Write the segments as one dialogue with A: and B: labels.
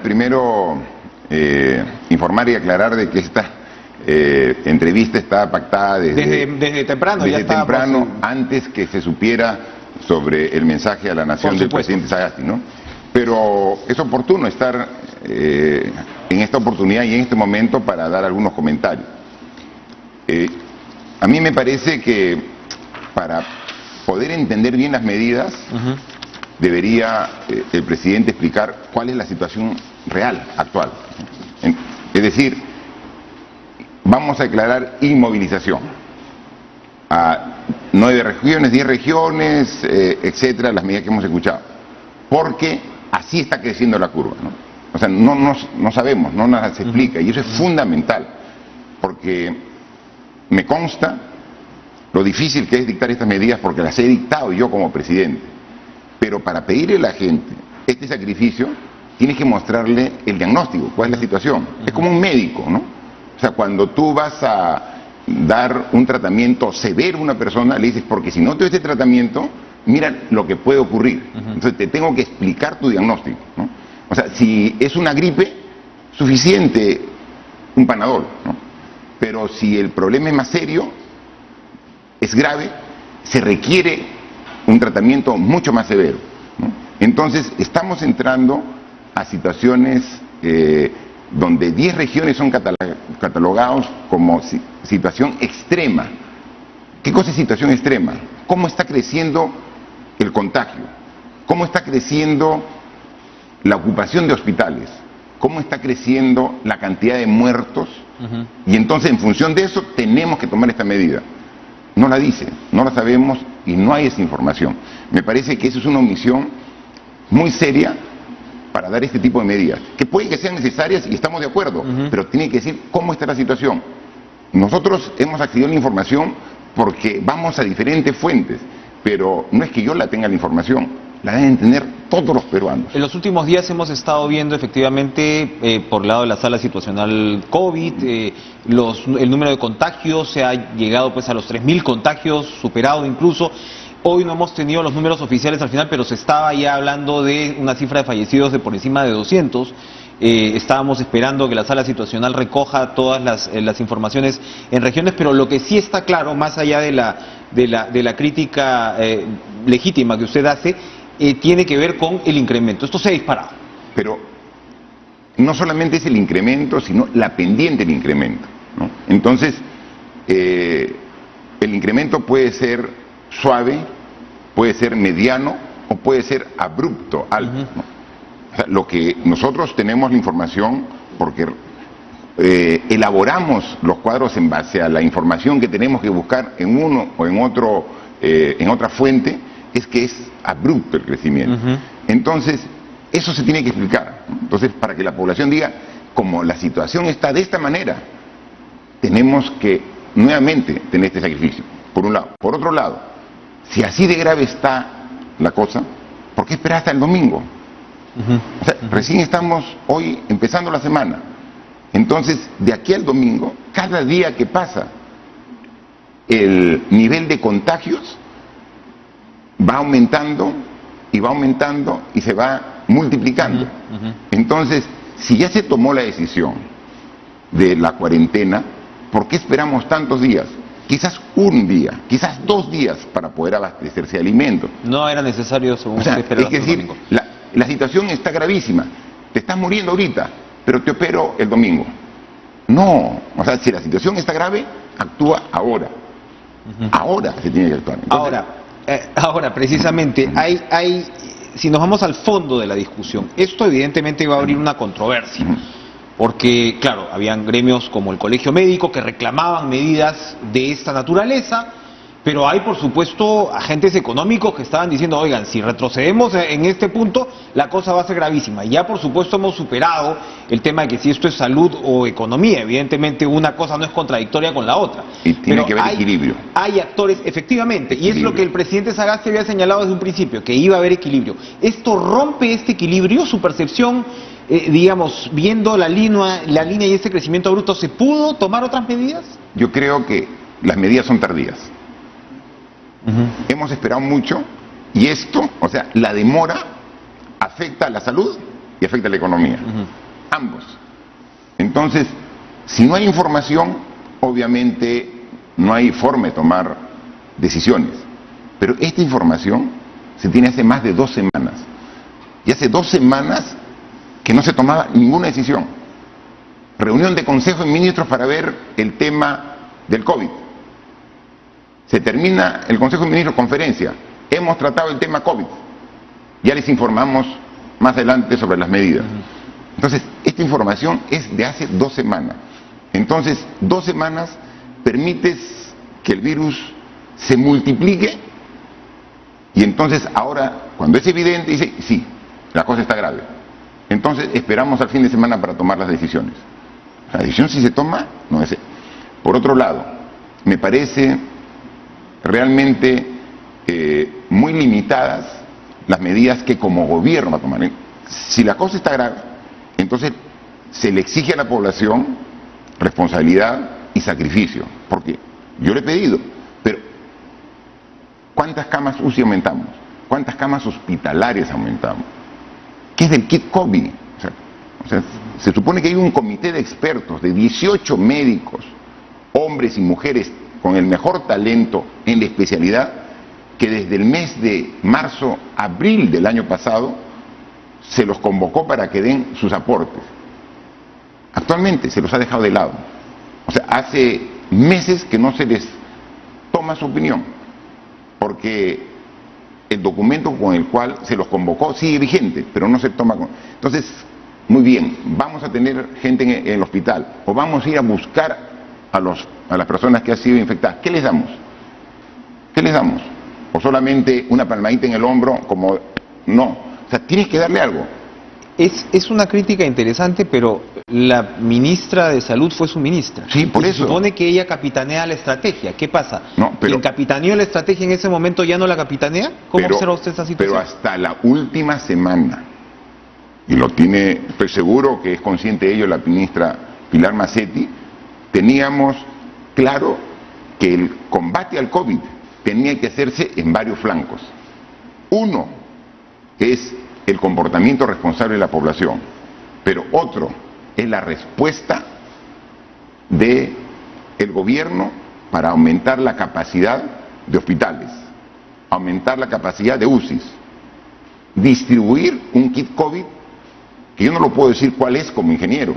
A: primero informar y aclarar de que esta entrevista está pactada
B: desde temprano.
A: Desde temprano, antes que se supiera sobre el mensaje a la nación del presidente Sagasti, ¿no? Pero es oportuno estar en esta oportunidad y en este momento para dar algunos comentarios. A mí me parece que para poder entender bien las medidas, debería el presidente explicar cuál es la situación real, actual. Es decir, vamos a declarar inmovilización a 9 regiones, 10 regiones, etcétera, las medidas que hemos escuchado, porque así está creciendo la curva, ¿no? O sea, no sabemos, no nos explica, y eso es fundamental, porque me consta lo difícil que es dictar estas medidas, porque las he dictado yo como presidente, pero para pedirle a la gente este sacrificio, tienes que mostrarle el diagnóstico, cuál es la situación. Es como un médico, ¿no? O sea, cuando tú vas a dar un tratamiento severo a una persona, le dices, porque si no te doy este tratamiento, mira lo que puede ocurrir. Entonces te tengo que explicar tu diagnóstico, ¿no? O sea, si es una gripe, suficiente un Panadol, ¿no? Pero si el problema es más serio, es grave, se requiere un tratamiento mucho más severo, ¿no? Entonces estamos entrando a situaciones donde 10 regiones son catalogados como situación extrema. ¿Qué cosa es situación extrema? ¿Cómo está creciendo el contagio? ¿Cómo está creciendo la ocupación de hospitales? ¿Cómo está creciendo la cantidad de muertos? Y entonces, en función de eso, tenemos que tomar esta medida. No la dice, no la sabemos y no hay esa información. Me parece que eso es una omisión muy seria para dar este tipo de medidas, que puede que sean necesarias y estamos de acuerdo, pero tiene que decir cómo está la situación. Nosotros hemos accedido a la información porque vamos a diferentes fuentes, pero no es que yo la tenga la información, la deben tener todos los peruanos.
B: En los últimos días hemos estado viendo efectivamente por el lado de la sala situacional COVID, el número de contagios se ha llegado pues a los 3.000 contagios, superado incluso. Hoy no hemos tenido los números oficiales al final, pero se estaba ya hablando de una cifra de fallecidos de por encima de 200. Estábamos esperando que la sala situacional recoja todas las informaciones en regiones, pero lo que sí está claro, más allá de la crítica legítima que usted hace, tiene que ver con el incremento. Esto se ha disparado.
A: Pero no solamente es el incremento, sino la pendiente del incremento, ¿no? Entonces, el incremento puede ser suave, puede ser mediano o puede ser abrupto, alto, ¿no? O sea, lo que nosotros tenemos la información porque elaboramos los cuadros en base a la información que tenemos que buscar en uno o en otro, en otra fuente, es que es abrupto el crecimiento. Entonces, eso se tiene que explicar, ¿no? Entonces, para que la población diga, como la situación está de esta manera, tenemos que nuevamente tener este sacrificio, por un lado. Por otro lado, si así de grave está la cosa, ¿por qué esperar hasta el domingo? O sea, recién estamos hoy empezando la semana. Entonces, de aquí al domingo, cada día que pasa, el nivel de contagios va aumentando y se va multiplicando. Entonces, si ya se tomó la decisión de la cuarentena, ¿por qué esperamos tantos días? Quizás un día, quizás 2 días para poder abastecerse de alimentos.
B: No era necesario, según usted, esperar hasta el domingo.
A: La situación está gravísima. Te estás muriendo ahorita, pero te opero el domingo. No, o sea, si la situación está grave, actúa ahora. Ahora se tiene que actuar. Entonces,
B: ahora, precisamente, si nos vamos al fondo de la discusión, esto evidentemente va a abrir una controversia. Porque, claro, habían gremios como el Colegio Médico que reclamaban medidas de esta naturaleza, pero hay, por supuesto, agentes económicos que estaban diciendo, oigan, si retrocedemos en este punto, la cosa va a ser gravísima. Ya, por supuesto, hemos superado el tema de que si esto es salud o economía, evidentemente una cosa no es contradictoria con la otra.
A: Y tiene que haber equilibrio.
B: Hay actores, efectivamente, y es lo que el presidente Sagasti había señalado desde un principio, que iba a haber equilibrio. ¿Esto rompe este equilibrio? ¿Su percepción, digamos, viendo la línea y este crecimiento abrupto, se pudo tomar otras medidas?
A: Yo creo que las medidas son tardías. Hemos esperado mucho y esto, o sea, la demora afecta a la salud y afecta a la economía. Ambos. Entonces, si no hay información, obviamente no hay forma de tomar decisiones. Pero esta información se tiene hace más de 2 semanas. Y hace 2 semanas que no se tomaba ninguna decisión. Reunión de Consejo de Ministros para ver el tema del COVID. Se termina el Consejo de Ministros, conferencia. Hemos tratado el tema COVID. Ya les informamos más adelante sobre las medidas. Entonces, esta información es de hace 2 semanas. Entonces, 2 semanas permites que el virus se multiplique y entonces ahora, cuando es evidente, dice, sí, la cosa está grave. Entonces, esperamos al fin de semana para tomar las decisiones. La decisión, si se toma, no es... Por otro lado, me parece realmente muy limitadas las medidas que como gobierno va a tomar. Si la cosa está grave, entonces se le exige a la población responsabilidad y sacrificio. Porque yo le he pedido, pero ¿cuántas camas UCI aumentamos? ¿Cuántas camas hospitalarias aumentamos? ¿Qué es del kit COVID? O sea, se supone que hay un comité de expertos de 18 médicos, hombres y mujeres con el mejor talento en la especialidad, que desde el mes de marzo, abril del año pasado, se los convocó para que den sus aportes. Actualmente se los ha dejado de lado. O sea, hace meses que no se les toma su opinión, porque el documento con el cual se los convocó sigue vigente, pero no se toma. Entonces, muy bien, vamos a tener gente en el hospital, o vamos a ir a buscar a las personas que han sido infectadas. ¿Qué les damos? ¿Qué les damos? O solamente una palmadita en el hombro, como no. O sea, tienes que darle algo.
B: Es una crítica interesante, pero la ministra de Salud fue su ministra.
A: Sí, por eso.
B: Se supone que ella capitanea la estrategia. ¿Qué pasa?
A: No, pero,
B: ¿Quien capitaneó la estrategia en ese momento ya no la capitanea? ¿Cómo observa usted esta situación?
A: Pero hasta la última semana, y lo tiene, estoy seguro que es consciente de ello la ministra Pilar Macetti, teníamos claro que el combate al COVID tenía que hacerse en varios flancos. Uno es el comportamiento responsable de la población, pero otro es la respuesta del gobierno para aumentar la capacidad de hospitales, aumentar la capacidad de UCIs, distribuir un kit COVID, que yo no lo puedo decir cuál es como ingeniero,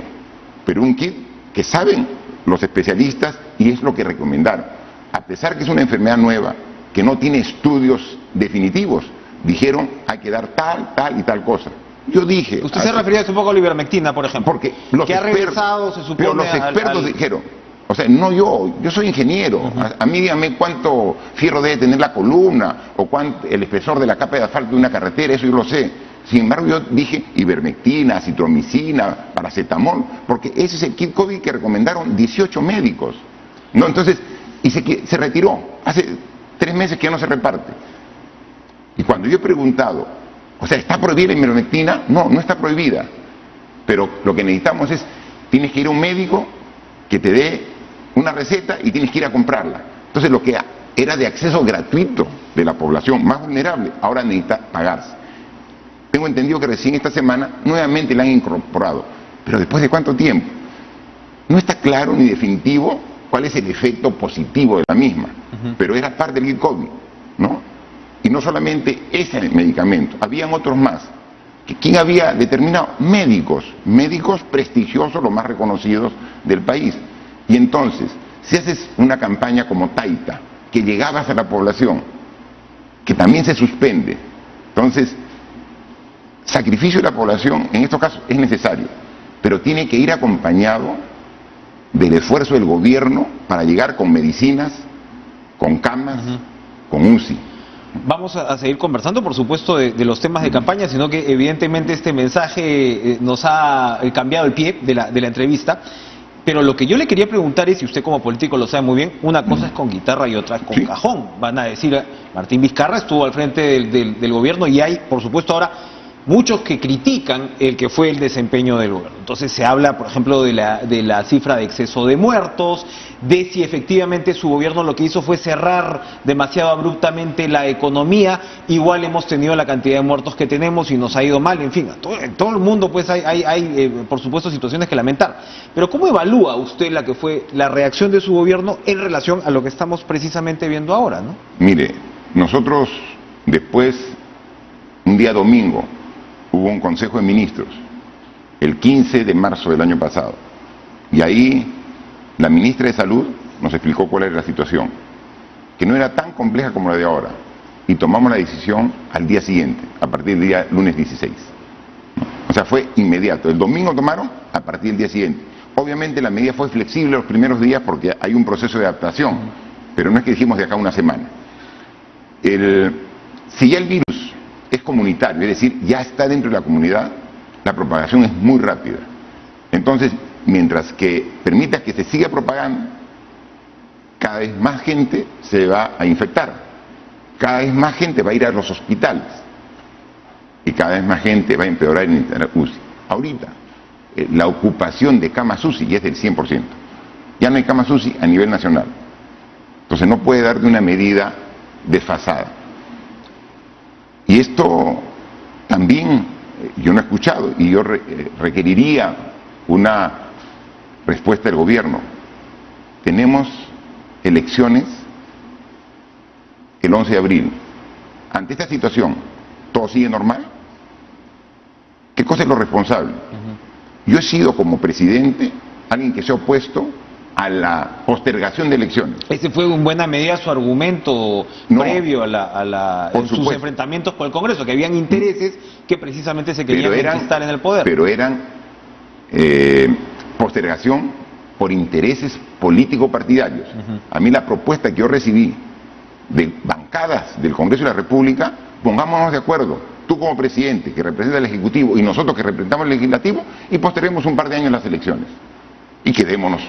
A: pero un kit que saben los especialistas y es lo que recomendaron. A pesar que es una enfermedad nueva, que no tiene estudios definitivos, dijeron hay que dar tal y tal cosa. Yo dije...
B: Usted se refería un poco a la ivermectina, por ejemplo.
A: Porque los
B: que ha regresado, se supone...
A: Pero los expertos dijeron, o sea, no yo soy ingeniero. A mí dígame cuánto fierro debe tener la columna, o cuánto el espesor de la capa de asfalto de una carretera, eso yo lo sé. Sin embargo, yo dije ivermectina, citromicina, paracetamol, porque ese es el kit COVID que recomendaron 18 médicos. No, entonces, y se retiró. Hace 3 meses que ya no se reparte. Y cuando yo he preguntado, o sea, ¿está prohibida la ivermectina? No, no está prohibida. Pero lo que necesitamos es, tienes que ir a un médico que te dé una receta y tienes que ir a comprarla. Entonces, lo que era de acceso gratuito de la población más vulnerable, ahora necesita pagarse. Tengo entendido que recién esta semana nuevamente la han incorporado. Pero ¿después de cuánto tiempo? No está claro ni definitivo cuál es el efecto positivo de la misma. Pero era parte del COVID, ¿no? Y no solamente ese medicamento, habían otros más. ¿Quién había determinado? Médicos prestigiosos, los más reconocidos del país. Y entonces, si haces una campaña como Taita, que llegabas a la población, que también se suspende, entonces, sacrificio de la población, en estos casos, es necesario, pero tiene que ir acompañado del esfuerzo del gobierno para llegar con medicinas, con camas, con UCI.
B: Vamos a seguir conversando, por supuesto, de los temas de campaña, sino que evidentemente este mensaje nos ha cambiado el pie de la entrevista. Pero lo que yo le quería preguntar es, y usted como político lo sabe muy bien, una cosa es con guitarra y otra es con cajón. Van a decir, Martín Vizcarra estuvo al frente del gobierno y hay, por supuesto, ahora muchos que critican el que fue el desempeño del gobierno. Entonces se habla, por ejemplo, de la cifra de exceso de muertos, de si efectivamente su gobierno lo que hizo fue cerrar demasiado abruptamente la economía. Igual hemos tenido la cantidad de muertos que tenemos y nos ha ido mal, en fin, en todo el mundo pues hay por supuesto situaciones que lamentar. Pero ¿cómo evalúa usted la que fue la reacción de su gobierno en relación a lo que estamos precisamente viendo ahora, ¿no?
A: Mire, nosotros después, un día domingo, hubo un Consejo de Ministros, el 15 de marzo del año pasado, y ahí la ministra de Salud nos explicó cuál era la situación, que no era tan compleja como la de ahora, y tomamos la decisión al día siguiente, a partir del día lunes 16. O sea, fue inmediato. El domingo tomaron, a partir del día siguiente. Obviamente la medida fue flexible los primeros días porque hay un proceso de adaptación, pero no es que dijimos de acá a una semana. Si ya el virus es comunitario, es decir, ya está dentro de la comunidad, la propagación es muy rápida. Entonces, mientras que permita que se siga propagando, cada vez más gente se va a infectar, cada vez más gente va a ir a los hospitales y cada vez más gente va a empeorar en el UCI. Ahorita, la ocupación de camas UCI ya es del 100%. Ya no hay camas UCI a nivel nacional. Entonces no puede dar de una medida desfasada. Y esto también yo no he escuchado y yo requeriría una respuesta del gobierno. Tenemos elecciones el 11 de abril. Ante esta situación, ¿todo sigue normal? ¿Qué cosa es lo responsable? Yo he sido como presidente alguien que se ha opuesto a la postergación de elecciones.
B: Ese fue en buena medida su argumento previo en sus enfrentamientos con el Congreso, que habían intereses que precisamente se querían conquistar en el poder.
A: Pero eran postergación por intereses político-partidarios. A mí la propuesta que yo recibí de bancadas del Congreso de la República, pongámonos de acuerdo, tú como presidente que representa al Ejecutivo y nosotros que representamos al Legislativo, y posterguemos un par de años las elecciones y quedémonos.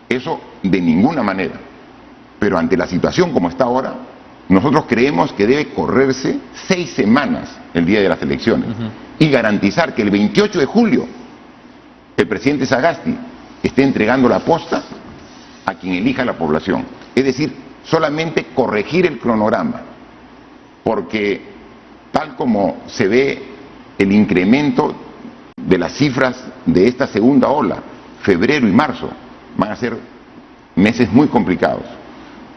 A: Eso de ninguna manera. Pero ante la situación como está ahora, nosotros creemos que debe correrse 6 semanas el día de las elecciones y garantizar que el 28 de julio el presidente Sagasti esté entregando la posta a quien elija la población. Es decir, solamente corregir el cronograma, porque tal como se ve el incremento de las cifras de esta segunda ola, febrero y marzo, van a ser meses muy complicados.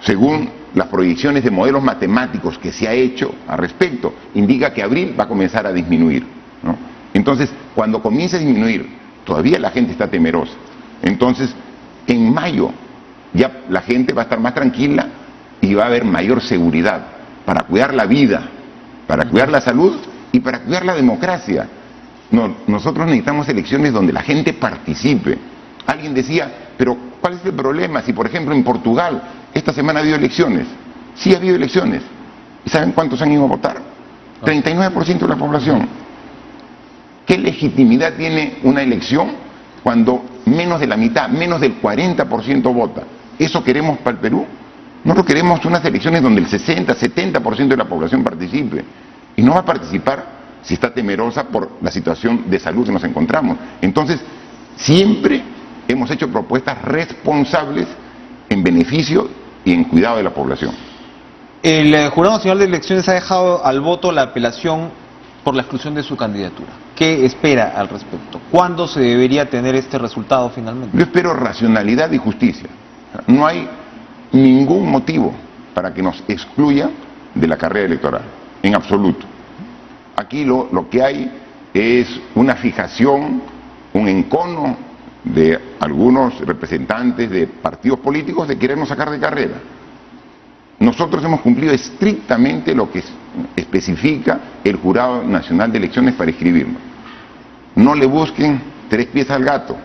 A: Según las proyecciones de modelos matemáticos que se ha hecho al respecto, indica que abril va a comenzar a disminuir, ¿no? Entonces, cuando comience a disminuir, todavía la gente está temerosa. Entonces, en mayo ya la gente va a estar más tranquila y va a haber mayor seguridad para cuidar la vida, para cuidar la salud y para cuidar la democracia. Nosotros necesitamos elecciones donde la gente participe. Alguien decía, pero ¿cuál es el problema? Si por ejemplo en Portugal esta semana ha habido elecciones. Sí ha habido elecciones. ¿Y saben cuántos han ido a votar? 39% de la población. ¿Qué legitimidad tiene una elección cuando menos de la mitad, menos del 40% vota? ¿Eso queremos para el Perú? Nosotros queremos unas elecciones donde el 60, 70% de la población participe. Y no va a participar si está temerosa por la situación de salud que nos encontramos. Entonces, siempre hemos hecho propuestas responsables en beneficio y en cuidado de la población.
B: El Jurado Nacional de Elecciones ha dejado al voto la apelación por la exclusión de su candidatura. ¿Qué espera al respecto? ¿Cuándo se debería tener este resultado finalmente?
A: Yo espero racionalidad y justicia. No hay ningún motivo para que nos excluya de la carrera electoral, en absoluto. Aquí lo que hay es una fijación, un encono de algunos representantes de partidos políticos de querernos sacar de carrera. Nosotros hemos cumplido estrictamente lo que especifica el Jurado Nacional de Elecciones para inscribirnos. No le busquen 3 pies al gato,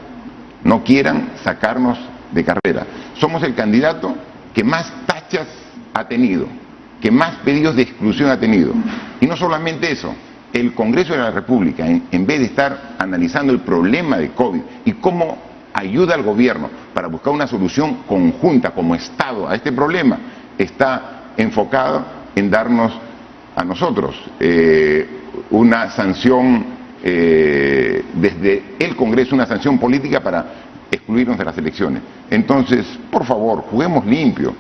A: no quieran sacarnos de carrera. Somos el candidato que más tachas ha tenido, que más pedidos de exclusión ha tenido. Y no solamente eso, el Congreso de la República, en vez de estar analizando el problema de COVID y cómo ayuda al gobierno para buscar una solución conjunta como Estado a este problema, está enfocado en darnos a nosotros una sanción desde el Congreso, una sanción política para excluirnos de las elecciones. Entonces, por favor, juguemos limpio,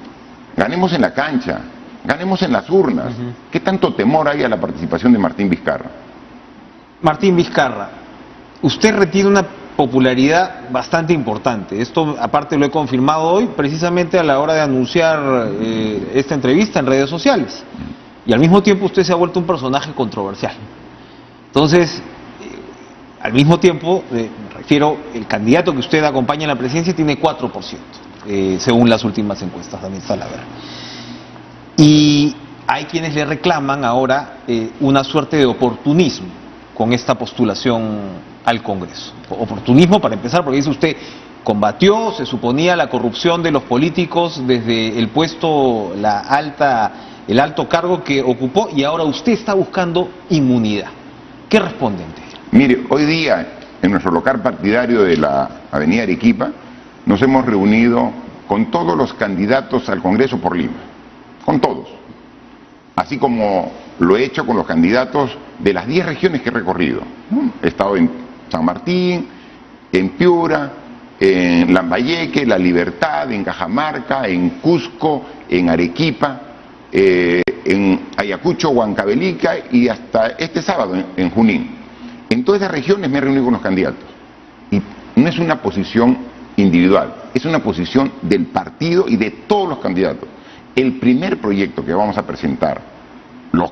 A: ganemos en la cancha, ganemos en las urnas. ¿Qué tanto temor hay a la participación de Martín Vizcarra?
B: Martín Vizcarra, usted retiene una popularidad bastante importante. Esto, aparte, lo he confirmado hoy, precisamente a la hora de anunciar esta entrevista en redes sociales. Y al mismo tiempo usted se ha vuelto un personaje controversial. Entonces, al mismo tiempo, me refiero, el candidato que usted acompaña en la presidencia tiene 4%, según las últimas encuestas, Daniel Salaverry. Y hay quienes le reclaman ahora una suerte de oportunismo con esta postulación al Congreso. Oportunismo, para empezar, porque dice usted, combatió, se suponía, la corrupción de los políticos desde el puesto, el alto cargo que ocupó, y ahora usted está buscando inmunidad. ¿Qué responde ante ello?
A: Mire, hoy día, en nuestro local partidario de la Avenida Arequipa, nos hemos reunido con todos los candidatos al Congreso por Lima, con todos, así como lo he hecho con los candidatos de las 10 regiones que he recorrido. He estado en San Martín, en Piura, en Lambayeque, La Libertad, en Cajamarca, en Cusco, en Arequipa, en Ayacucho, Huancavelica y hasta este sábado en Junín. En todas esas regiones me he reunido con los candidatos. Y no es una posición individual, es una posición del partido y de todos los candidatos. El primer proyecto que vamos a presentar, los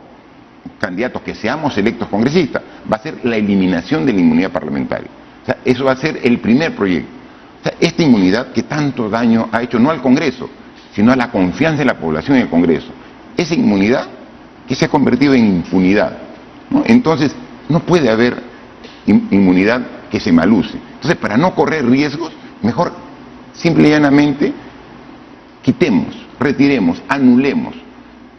A: candidatos que seamos electos congresistas, va a ser la eliminación de la inmunidad parlamentaria. O sea, eso va a ser el primer proyecto. O sea, esta inmunidad que tanto daño ha hecho no al Congreso, sino a la confianza de la población en el Congreso. Esa inmunidad que se ha convertido en impunidad, ¿no? Entonces, no puede haber inmunidad que se maluse. Entonces, para no correr riesgos, mejor simple y llanamente quitemos, retiremos, anulemos.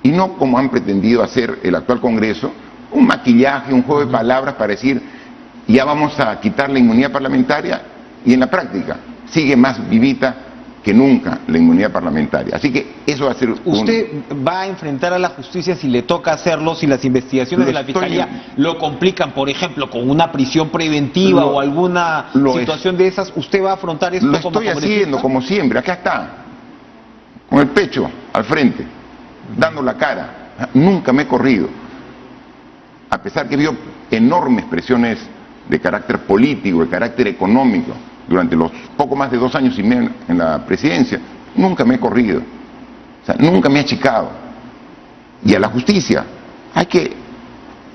A: Y no como han pretendido hacer el actual Congreso, un maquillaje, un juego de palabras para decir, ya vamos a quitar la inmunidad parlamentaria, y en la práctica sigue más vivita que nunca la inmunidad parlamentaria. Así que eso va a ser...
B: ¿Usted va a enfrentar a la justicia si le toca hacerlo, si las investigaciones de la Fiscalía lo complican, por ejemplo, con una prisión preventiva o alguna situación de esas? ¿Usted va a afrontar esto como congresista? Lo estoy haciendo,
A: como siempre, acá está, con el pecho al frente, dando la cara. Nunca me he corrido, a pesar que vio enormes presiones de carácter político, de carácter económico, durante los poco más de 2 años y medio en la presidencia. Nunca me he corrido, o sea, nunca me he achicado. Y a la justicia hay que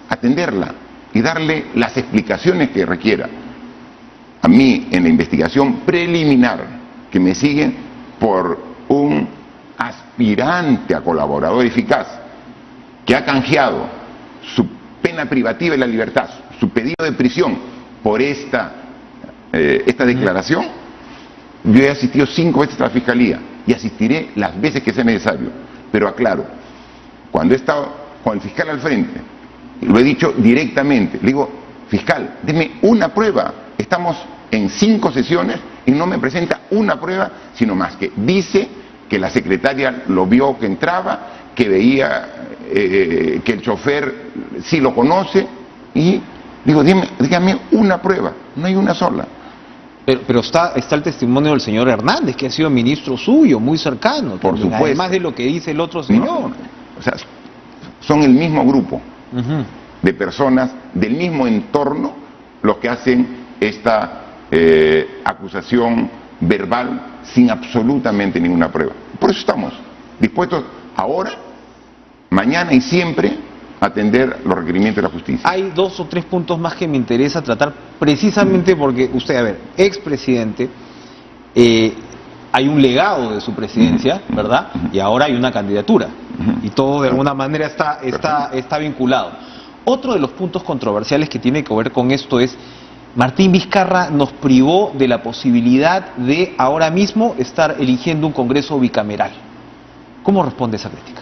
A: atenderla y darle las explicaciones que requiera. A mí, en la investigación preliminar que me siguen por un aspirante a colaborador eficaz que ha canjeado su pena privativa de la libertad, su pedido de prisión por esta declaración, yo he asistido 5 veces a la Fiscalía y asistiré las veces que sea necesario. Pero aclaro, cuando he estado con el fiscal al frente, lo he dicho directamente, le digo, fiscal, deme una prueba. Estamos en 5 sesiones y no me presenta una prueba, sino más que dice que la secretaria lo vio que entraba, que veía que el chofer sí lo conoce, y digo, dígame una prueba. No hay una sola.
B: Pero está el testimonio del señor Hernández, que ha sido ministro suyo, muy cercano.
A: Por supuesto.
B: Además de lo que dice el otro señor.
A: O sea, son el mismo grupo de personas, del mismo entorno, los que hacen esta acusación verbal sin absolutamente ninguna prueba. Por eso estamos dispuestos ahora, mañana y siempre a atender los requerimientos de la justicia.
B: Hay 2 o 3 puntos más que me interesa tratar, precisamente porque usted, a ver, expresidente, hay un legado de su presidencia, ¿verdad? Y ahora hay una candidatura. Y todo de alguna manera está vinculado. Otro de los puntos controversiales que tiene que ver con esto es, Martín Vizcarra nos privó de la posibilidad de ahora mismo estar eligiendo un Congreso bicameral. ¿Cómo responde esa crítica?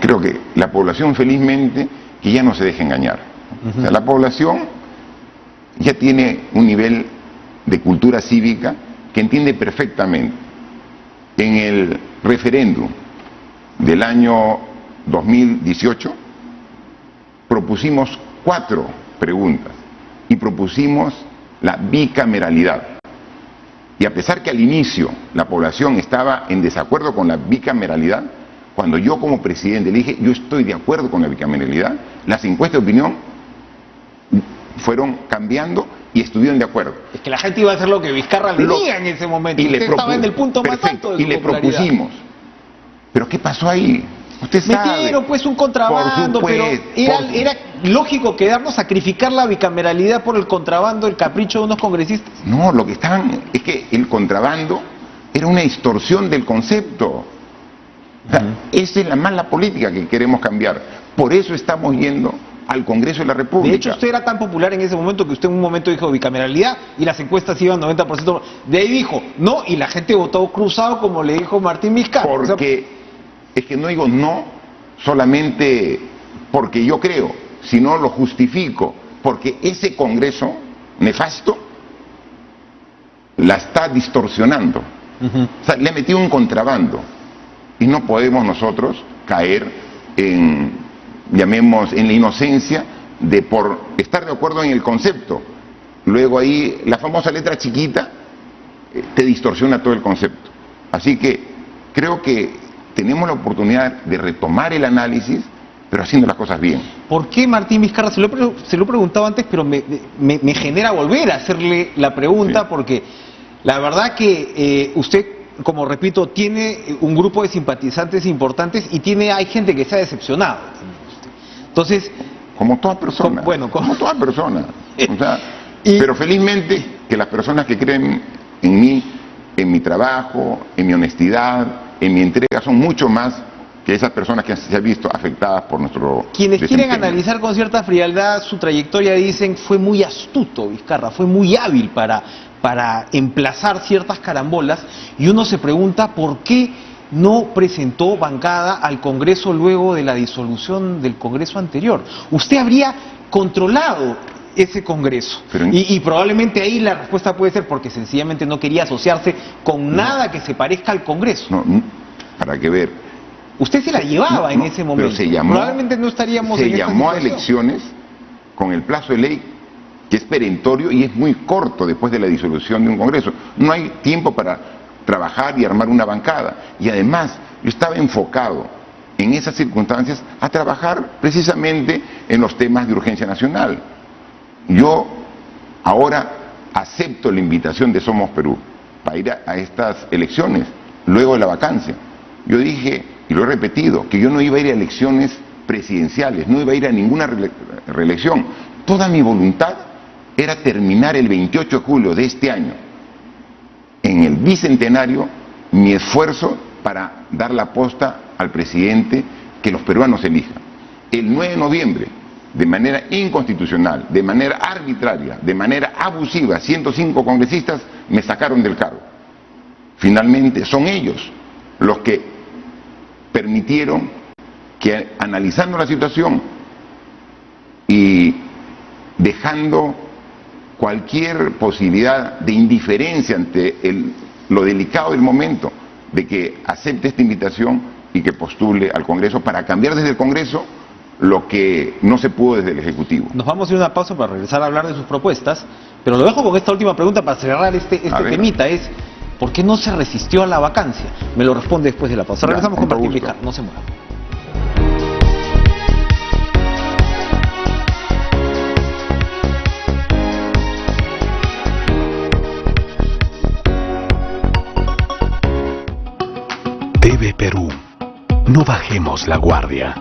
A: Creo que la población, felizmente, que ya no se deja engañar. O sea, la población ya tiene un nivel de cultura cívica que entiende perfectamente. En el referéndum del año 2018 propusimos 4 preguntas y propusimos la bicameralidad. Y a pesar que al inicio la población estaba en desacuerdo con la bicameralidad, cuando yo como presidente le dije, yo estoy de acuerdo con la bicameralidad, las encuestas de opinión fueron cambiando y estuvieron de acuerdo.
B: Es que la gente iba a hacer lo que Vizcarra le diga en ese momento.
A: Y
B: usted estaba en el punto más alto de su
A: y le propusimos. ¿Pero qué pasó ahí? Usted sabe.
B: Metieron pues un contrabando, pero era lógico quedarnos, sacrificar la bicameralidad por el contrabando, el capricho de unos congresistas.
A: No, lo que estaban es que el contrabando era una distorsión del concepto. O sea, esa es la mala política que queremos cambiar. Por eso estamos yendo al Congreso de la República.
B: De hecho, usted era tan popular en ese momento que usted en un momento dijo bicameralidad y las encuestas iban 90%. De ahí dijo no y la gente votó cruzado como le dijo Martín Vizcarra.
A: Porque es que no digo no solamente porque yo creo, sino lo justifico, porque ese Congreso nefasto la está distorsionando. O sea, le ha metido un contrabando y no podemos nosotros caer en, llamemos, en la inocencia de por estar de acuerdo en el concepto. Luego ahí la famosa letra chiquita te distorsiona todo el concepto. Así que creo que tenemos la oportunidad de retomar el análisis, pero haciendo las cosas bien.
B: ¿Por qué Martín Vizcarra? Se lo he preguntado antes, pero me genera volver a hacerle la pregunta, sí. Porque la verdad que usted, como repito, tiene un grupo de simpatizantes importantes y hay gente que se ha decepcionado. Entonces,
A: como toda persona. Como toda persona. O sea, pero felizmente que las personas que creen en mí, en mi trabajo, en mi honestidad, en mi entrega, son mucho más que esas personas que se han visto afectadas por nuestro
B: Quienes
A: desempeño.
B: Quieren analizar con cierta frialdad su trayectoria dicen fue muy astuto Vizcarra, fue muy hábil para emplazar ciertas carambolas, y uno se pregunta por qué no presentó bancada al Congreso luego de la disolución del Congreso anterior. Usted habría controlado ese Congreso y probablemente ahí la respuesta puede ser porque sencillamente no quería asociarse con nada que se parezca al Congreso.
A: No, para que ver.
B: Usted se la llevaba en ese momento.
A: Pero se llamó,
B: probablemente no estaríamos en esta situación.
A: Se llamó a elecciones con el plazo de ley que es perentorio y es muy corto después de la disolución de un Congreso. No hay tiempo para trabajar y armar una bancada. Y además, yo estaba enfocado en esas circunstancias a trabajar precisamente en los temas de urgencia nacional. Yo ahora acepto la invitación de Somos Perú para ir a estas elecciones, luego de la vacancia. Yo dije, y lo he repetido, que yo no iba a ir a elecciones presidenciales, no iba a ir a ninguna reelección. Toda mi voluntad era terminar el 28 de julio de este año, en el bicentenario, mi esfuerzo para dar la posta al presidente que los peruanos elijan. El 9 de noviembre, de manera inconstitucional, de manera arbitraria, de manera abusiva, 105 congresistas me sacaron del cargo. Finalmente son ellos los que permitieron que, analizando la situación y dejando cualquier posibilidad de indiferencia ante lo delicado del momento, de que acepte esta invitación y que postule al Congreso para cambiar desde el Congreso lo que no se pudo desde el Ejecutivo.
B: Nos vamos a ir a una pausa para regresar a hablar de sus propuestas, pero lo dejo con esta última pregunta para cerrar este temita, es ¿por qué no se resistió a la vacancia? Me lo responde después de la pausa. Regresamos con Martín Vizcarra, no se muevan.
C: TV Perú, no bajemos la guardia.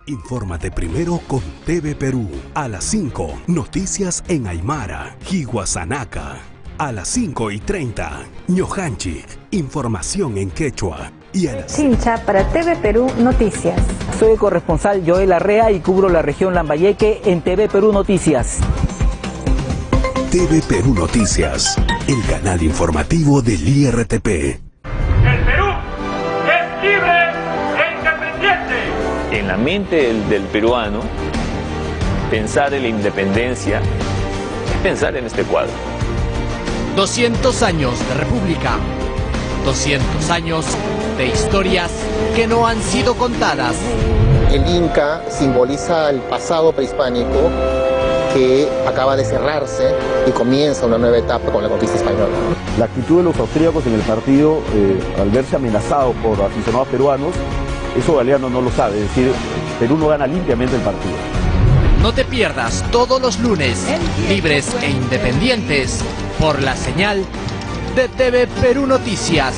C: Infórmate primero con TV Perú. A las 5, noticias en Aymara, Hihuazanaca. A las 5:30, Ñojanchik, información en quechua. Y a las
D: Chincha para TV Perú Noticias.
E: Soy el corresponsal Joel Arrea y cubro la región Lambayeque en TV Perú Noticias.
C: TV Perú Noticias, el canal informativo del IRTP.
F: El Perú es libre e independiente.
G: En la mente del peruano, pensar en la independencia es pensar en este cuadro.
H: 200 años de República. 200 años de historias que no han sido contadas.
I: El Inca simboliza el pasado prehispánico que acaba de cerrarse y comienza una nueva etapa con la conquista española.
J: La actitud de los austríacos en el partido, al verse amenazados por aficionados peruanos, eso Galeano no lo sabe, es decir, Perú no gana limpiamente el partido.
H: No te pierdas todos los lunes, libres e independientes, por la señal de TV Perú Noticias.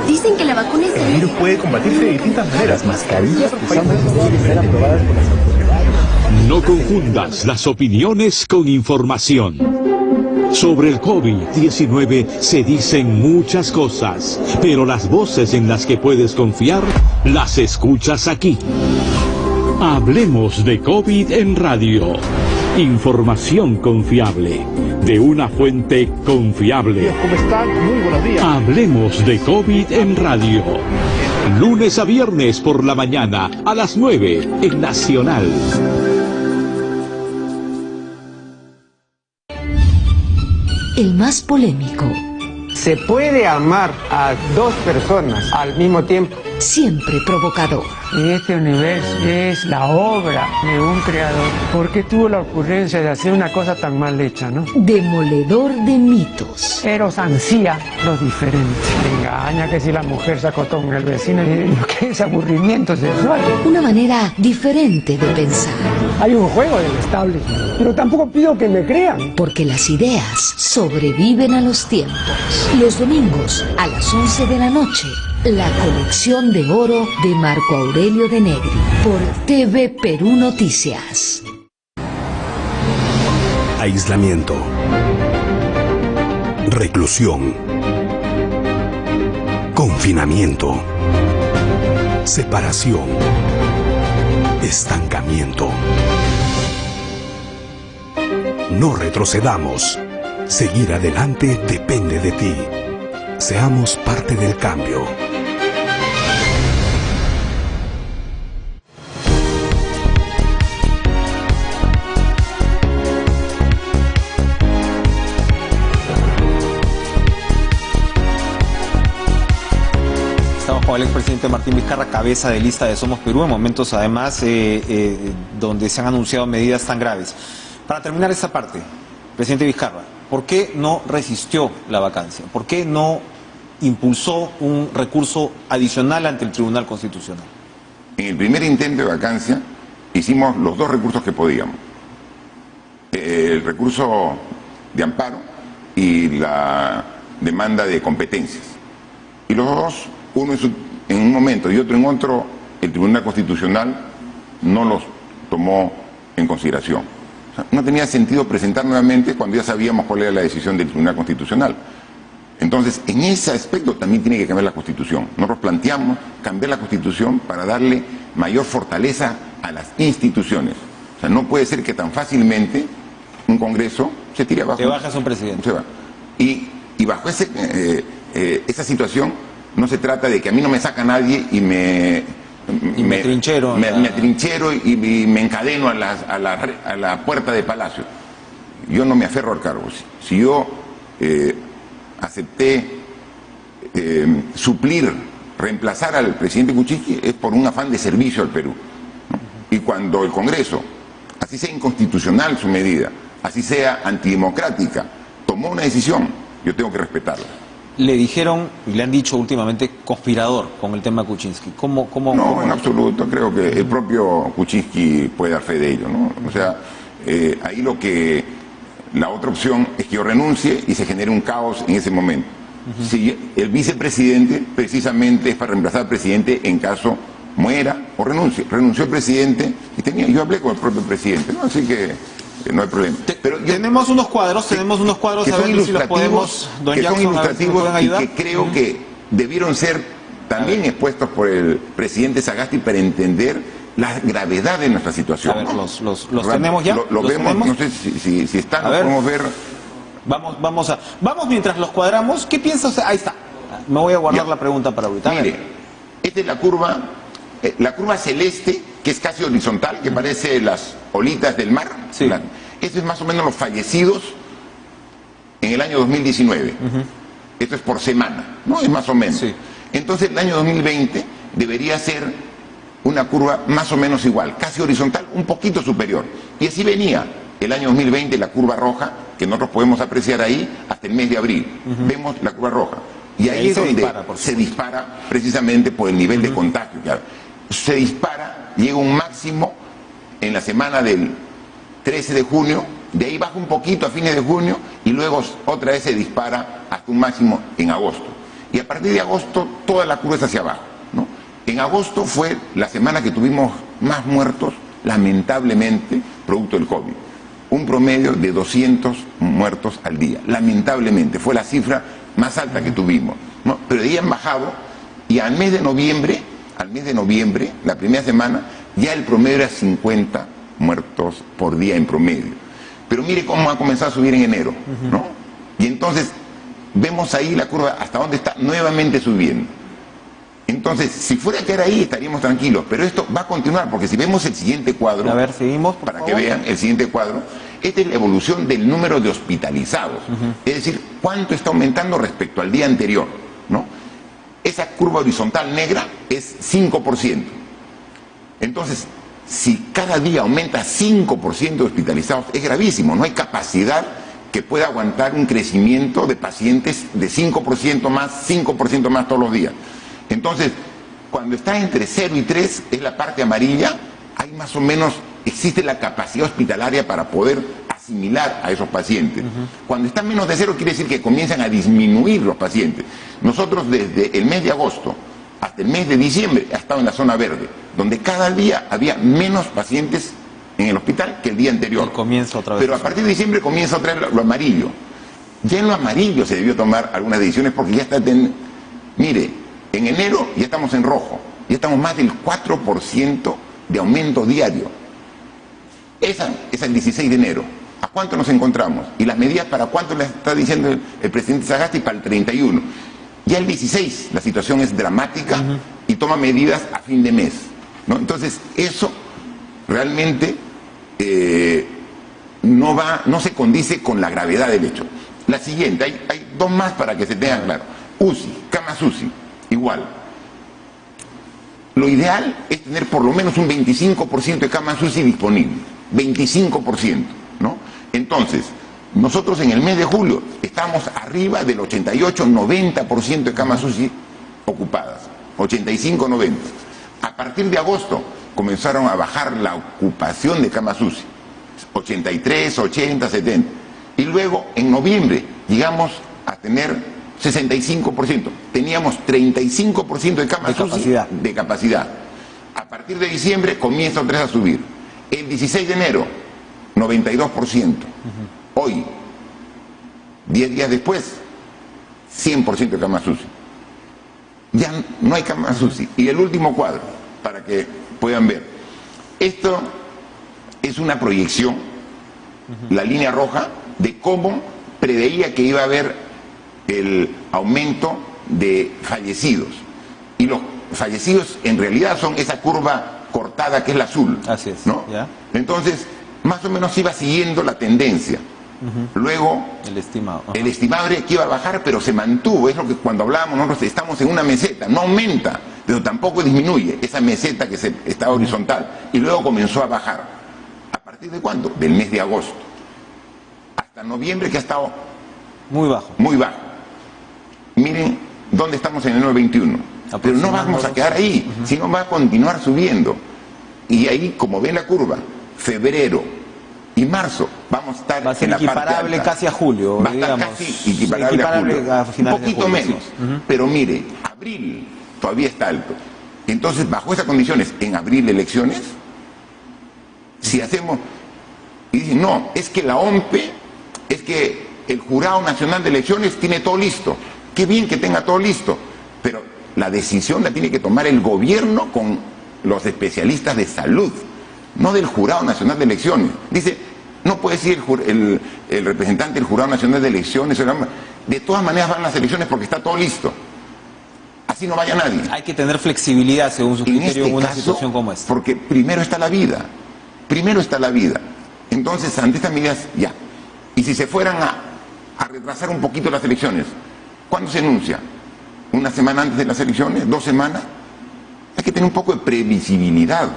K: Dicen que la vacuna es
L: el virus puede combatirse de distintas maneras. Mascarillas usando ser aprobadas por las autoridades.
C: No confundas las opiniones con información. Sobre el COVID-19 se dicen muchas cosas, pero las voces en las que puedes confiar las escuchas aquí. Hablemos de COVID en radio. Información confiable, de una fuente confiable.
L: ¿Cómo están? Muy buenos días.
C: Hablemos de COVID en radio. Lunes a viernes por la mañana a las 9 en Nacional.
M: El más polémico.
N: ¿Se puede amar a dos personas al mismo tiempo?
M: Siempre provocador.
N: Este universo es la obra de un creador. ¿Por qué tuvo la ocurrencia de hacer una cosa tan mal hecha, no?
M: Demoledor de mitos.
N: Eros ansía lo diferente. Le engaña que si la mujer se acostó con el vecino, lo que es aburrimiento sexual.
M: Una manera diferente de pensar.
N: Hay un juego del establishment, pero tampoco pido que me crean.
M: Porque las ideas sobreviven a los tiempos. Los domingos a las 11 de la noche. La colección de oro de Marco Aurelio de Negri por TV Perú Noticias.
C: Aislamiento. Reclusión. Confinamiento. Separación. Estancamiento. No retrocedamos. Seguir adelante depende de ti. Seamos parte del cambio.
B: Estamos con el expresidente Martín Vizcarra, cabeza de lista de Somos Perú, en momentos además donde se han anunciado medidas tan graves. Para terminar esta parte, presidente Vizcarra, ¿por qué no resistió la vacancia? ¿Por qué no impulsó un recurso adicional ante el Tribunal Constitucional?
A: En el primer intento de vacancia hicimos los dos recursos que podíamos. El recurso de amparo y la demanda de competencias. Y los dos, uno en un momento y otro en otro, el Tribunal Constitucional no los tomó en consideración. O sea, no tenía sentido presentar nuevamente cuando ya sabíamos cuál era la decisión del Tribunal Constitucional. Entonces, en ese aspecto también tiene que cambiar la Constitución. Nosotros planteamos cambiar la Constitución para darle mayor fortaleza a las instituciones. O sea, no puede ser que tan fácilmente un Congreso se tire abajo.
B: Te bajas un presidente.
A: Se va. Y bajo esa situación no se trata de que a mí no me saca nadie y me
B: trinchero
A: y me encadeno a la puerta de Palacio. Yo no me aferro al cargo. Si yo acepté reemplazar al presidente Kuczynski es por un afán de servicio al Perú, ¿no? Y cuando el Congreso, así sea inconstitucional su medida, así sea antidemocrática, tomó una decisión, yo tengo que respetarla.
B: Le dijeron, y le han dicho últimamente, conspirador con el tema Kuczynski. ¿Cómo?
A: En absoluto. Creo que el propio Kuczynski puede dar fe de ello, ¿no? O sea, ahí la otra opción es que yo renuncie y se genere un caos en ese momento. Si el vicepresidente precisamente es para reemplazar al presidente en caso muera o renuncie. Renunció el presidente y yo hablé con el propio presidente, ¿no? Así que no hay problema.
B: Tenemos unos cuadros, a ver si los podemos, don
A: que
B: Jackson,
A: son ilustrativos
B: a ver si nos pueden ayudar.
A: y que creo que debieron ser también expuestos por el presidente Sagasti para entender la gravedad de nuestra situación.
B: A ver, ¿los tenemos ya?
A: Lo vemos, no sé si están, lo podemos ver.
B: Vamos mientras los cuadramos. ¿Qué piensa usted? Ahí está. Me voy a guardar la pregunta para ahorita.
A: Mire, Esta es la curva celeste, que es casi horizontal, que parece las olitas del mar.
B: Sí.
A: Esto es más o menos los fallecidos en el año 2019. Esto es por semana, ¿no? Es más o menos.
B: Sí.
A: Entonces el año 2020 debería ser una curva más o menos igual, casi horizontal, un poquito superior. Y así venía el año 2020 la curva roja, que nosotros podemos apreciar ahí hasta el mes de abril. Vemos la curva roja. Y ahí es donde se dispara precisamente por el nivel de contagio. Claro. Se dispara, llega un máximo en la semana del 13 de junio, de ahí baja un poquito a fines de junio y luego otra vez se dispara hasta un máximo en agosto. Y a partir de agosto toda la curva es hacia abajo, ¿no? En agosto fue la semana que tuvimos más muertos, lamentablemente, producto del COVID. Un promedio de 200 muertos al día. Lamentablemente, fue la cifra más alta que tuvimos, ¿no? Pero de ahí han bajado y al mes de noviembre, la primera semana, ya el promedio era 50 muertos por día en promedio. Pero mire cómo ha comenzado a subir en enero, ¿no? Y entonces vemos ahí la curva hasta dónde está nuevamente subiendo. Entonces, si fuera a quedar ahí estaríamos tranquilos, pero esto va a continuar, porque si vemos el siguiente cuadro,
B: a ver, seguimos,
A: para favor. Que vean el siguiente cuadro, esta es la evolución del número de hospitalizados, es decir, cuánto está aumentando respecto al día anterior, ¿no? Esa curva horizontal negra es 5%. Entonces, si cada día aumenta 5% de hospitalizados, es gravísimo, no hay capacidad que pueda aguantar un crecimiento de pacientes de 5% más todos los días. Entonces, cuando está entre 0 y 3, es la parte amarilla, hay más o menos, existe la capacidad hospitalaria para poder asimilar a esos pacientes. Cuando está menos de 0 quiere decir que comienzan a disminuir los pacientes. Nosotros desde el mes de agosto hasta el mes de diciembre ha estado en la zona verde, donde cada día había menos pacientes en el hospital que el día anterior.
B: Y comienza otra vez.
A: Pero a partir de diciembre comienza otra vez lo amarillo. Ya en lo amarillo se debió tomar algunas decisiones porque ya está... Mire, en enero ya estamos en rojo, ya estamos más del 4% de aumento diario. Esa es el 16 de enero. ¿A cuánto nos encontramos? Y las medidas para cuánto le está diciendo el presidente Sagasti para el 31. Ya el 16 la situación es dramática y toma medidas a fin de mes, ¿no? Entonces eso realmente no se condice con la gravedad del hecho. La siguiente, hay dos más para que se tenga claro. UCI, camas UCI, igual. Lo ideal es tener por lo menos un 25% de camas UCI disponibles. 25%, ¿no? Entonces, nosotros en el mes de julio estamos arriba del 88-90% de camas UCI ocupadas. 85-90. A partir de agosto comenzaron a bajar la ocupación de camas UCI. 83, 80, 70. Y luego en noviembre llegamos a tener 65%. Teníamos 35% de camas UCI de capacidad. A partir de diciembre comienza otra vez a subir. El 16 de enero, 92%. Hoy, 10 días después, 100% de camas UCI. Ya no hay camas UCI. Y el último cuadro, para que puedan ver. Esto es una proyección, la línea roja, de cómo preveía que iba a haber el aumento de fallecidos. Y los fallecidos en realidad son esa curva cortada que es la azul.
B: Así es,
A: ¿no?
B: ¿ya?
A: Entonces, más o menos iba siguiendo la tendencia. Luego,
B: el estimado.
A: El estimado era que iba a bajar, pero se mantuvo. Es lo que cuando hablábamos nosotros, estamos en una meseta, no aumenta, pero tampoco disminuye esa meseta que está horizontal. Y luego comenzó a bajar. ¿A partir de cuándo? Del mes de agosto. Hasta noviembre, que ha estado
B: muy bajo.
A: Muy bajo. Miren dónde estamos en el 921. Pero no vamos a quedar ahí, sino va a continuar subiendo. Y ahí, como ven la curva, febrero y marzo vamos a estar
B: va a ser
A: en la
B: equiparable
A: parte alta.
B: Casi a julio.
A: Va a estar casi equiparable a julio. Un poquito menos. Pero mire, abril todavía está alto. Entonces, bajo esas condiciones, en abril elecciones, si hacemos... Y dicen, no, es que la OMPE, es que el Jurado Nacional de Elecciones tiene todo listo. Qué bien que tenga todo listo, pero la decisión la tiene que tomar el gobierno con los especialistas de salud, no del Jurado Nacional de Elecciones. Dice, no puede decir el representante del Jurado Nacional de Elecciones, de todas maneras van las elecciones porque está todo listo. así no vaya nadie.
B: Hay que tener flexibilidad, según su criterio, en una situación como esta.
A: Porque primero está la vida. Primero está la vida. Entonces, ante estas medidas, ya. Y si se fueran a retrasar un poquito las elecciones, ¿cuándo se anuncia? ¿Una semana antes de las elecciones? ¿2 semanas? Hay que tener un poco de previsibilidad,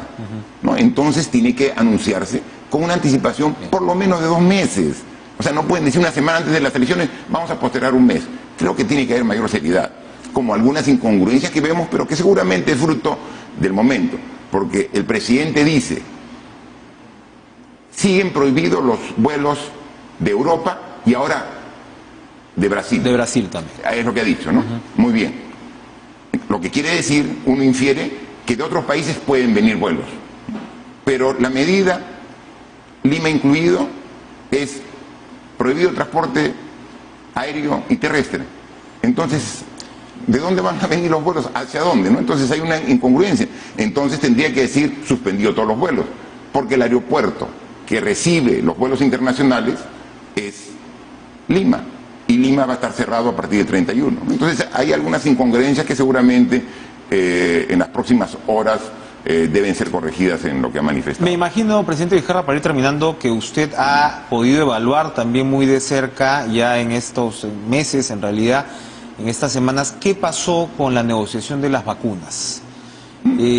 A: ¿no? Entonces tiene que anunciarse con una anticipación por lo menos de 2 meses. O sea, no pueden decir una semana antes de las elecciones, vamos a postergar un mes. Creo que tiene que haber mayor seriedad, como algunas incongruencias que vemos, pero que seguramente es fruto del momento. Porque el presidente dice, siguen prohibidos los vuelos de Europa y ahora de Brasil.
B: De Brasil también.
A: Es lo que ha dicho, ¿no? Muy bien. Lo que quiere decir, uno infiere, que de otros países pueden venir vuelos. Pero la medida, Lima incluido, es prohibido el transporte aéreo y terrestre. Entonces, ¿de dónde van a venir los vuelos? ¿Hacia dónde? ¿No? Entonces hay una incongruencia. Entonces tendría que decir suspendido todos los vuelos, porque el aeropuerto que recibe los vuelos internacionales es Lima, y Lima va a estar cerrado a partir del 31. Entonces hay algunas incongruencias que seguramente en las próximas horas deben ser corregidas en lo que ha manifestado.
B: Me imagino, presidente Vizcarra, para ir terminando, que usted ha podido evaluar también muy de cerca, ya en estos meses, en realidad, en estas semanas, qué pasó con la negociación de las vacunas.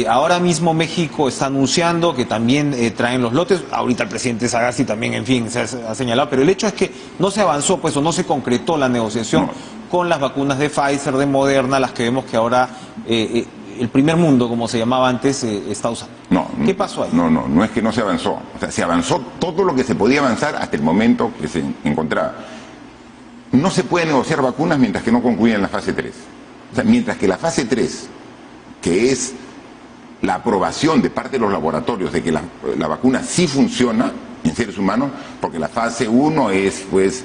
B: Ahora mismo México está anunciando que también traen los lotes. Ahorita el presidente Sagasti también, en fin, se ha señalado, pero el hecho es que no se avanzó, pues, o no se concretó la negociación con las vacunas de Pfizer, de Moderna, las que vemos que ahora el primer mundo, como se llamaba antes, está usando. ¿Qué pasó ahí?
A: No es que no se avanzó. O sea, se avanzó todo lo que se podía avanzar hasta el momento que se encontraba. No se puede negociar vacunas mientras que no concluyan la fase 3. O sea, mientras que la fase 3, que es la aprobación de parte de los laboratorios de que la vacuna sí funciona en seres humanos, porque la fase 1 es, pues,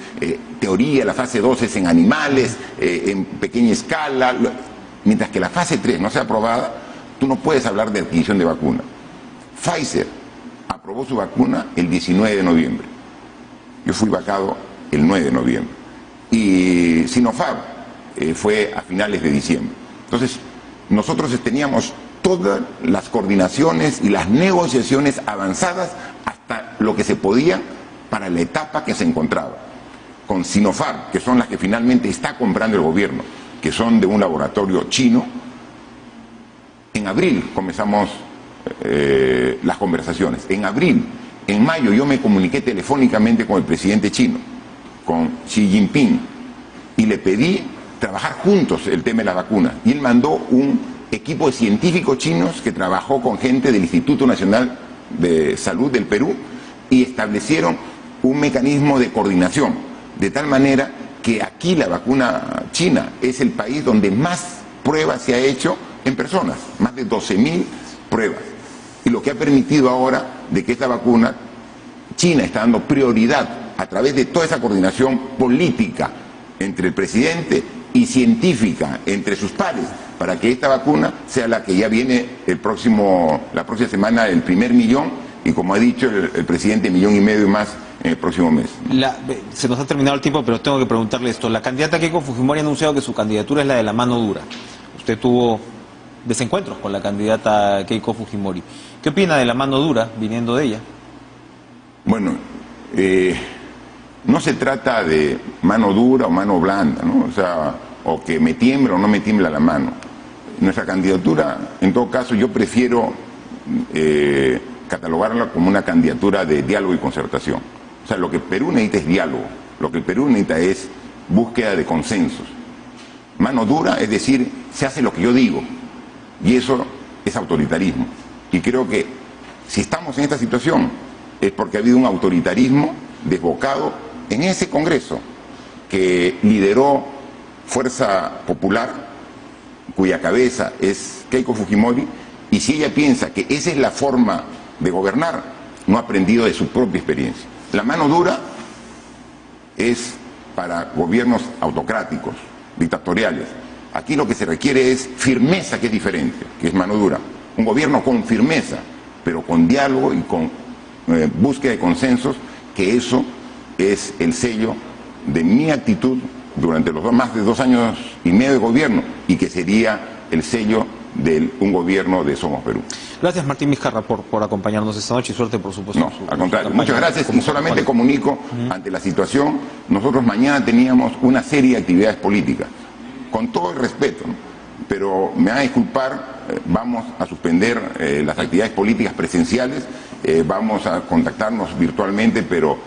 A: teoría, la fase 2 es en animales, en pequeña escala. Mientras que la fase 3 no sea aprobada, tú no puedes hablar de adquisición de vacuna. Pfizer aprobó su vacuna el 19 de noviembre. Yo fui vacado el 9 de noviembre. Y Sinopharm fue a finales de diciembre. Entonces, nosotros teníamos todas las coordinaciones y las negociaciones avanzadas hasta lo que se podía para la etapa que se encontraba. Con Sinopharm, que son las que finalmente está comprando el gobierno, que son de un laboratorio chino, en abril comenzamos las conversaciones. En abril, en mayo yo me comuniqué telefónicamente con el presidente chino, con Xi Jinping, y le pedí trabajar juntos el tema de la vacuna. Y él mandó un equipo de científicos chinos que trabajó con gente del Instituto Nacional de Salud del Perú y establecieron un mecanismo de coordinación, de tal manera que aquí la vacuna china es el país donde más pruebas se ha hecho en personas, más de 12.000 pruebas. Y lo que ha permitido ahora de que esta vacuna, China está dando prioridad a través de toda esa coordinación política entre el presidente y científica entre sus pares, para que esta vacuna sea la que ya viene la próxima semana, el primer 1.000.000, y como ha dicho el presidente, 1,5 millones más en el próximo mes.
B: Se nos ha terminado el tiempo, pero tengo que preguntarle esto. La candidata Keiko Fujimori ha anunciado que su candidatura es la de la mano dura. Usted tuvo desencuentros con la candidata Keiko Fujimori. ¿Qué opina de la mano dura viniendo de ella?
A: Bueno, no se trata de mano dura o mano blanda, ¿no? O sea, o que me tiembla o no me tiembla la mano. Nuestra candidatura, en todo caso, yo prefiero catalogarla como una candidatura de diálogo y concertación. O sea, lo que Perú necesita es diálogo, lo que el Perú necesita es búsqueda de consensos. Mano dura es decir, se hace lo que yo digo, y eso es autoritarismo. Y creo que si estamos en esta situación es porque ha habido un autoritarismo desbocado en ese Congreso que lideró Fuerza Popular, cuya cabeza es Keiko Fujimori, y si ella piensa que esa es la forma de gobernar, no ha aprendido de su propia experiencia. La mano dura es para gobiernos autocráticos, dictatoriales. Aquí lo que se requiere es firmeza, que es diferente, que es mano dura. Un gobierno con firmeza, pero con diálogo y con búsqueda de consensos, que eso es el sello de mi actitud durante los más de 2 años y medio de gobierno, y que sería el sello de un gobierno de Somos Perú.
B: Gracias, Martín Vizcarra, por acompañarnos esta noche y suerte, por supuesto.
A: No, al contrario, muchas gracias y solamente comunico ante la situación, nosotros mañana teníamos una serie de actividades políticas, con todo el respeto, ¿no? Pero me van a disculpar, vamos a suspender las actividades políticas presenciales, vamos a contactarnos virtualmente, pero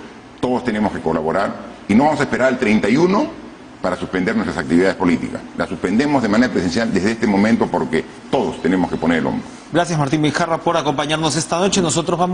A: todos tenemos que colaborar y no vamos a esperar al 31 para suspender nuestras actividades políticas. Las suspendemos de manera presencial desde este momento porque todos tenemos que poner el hombro.
B: Gracias, Martín Vizcarra, por acompañarnos esta noche. Nosotros vamos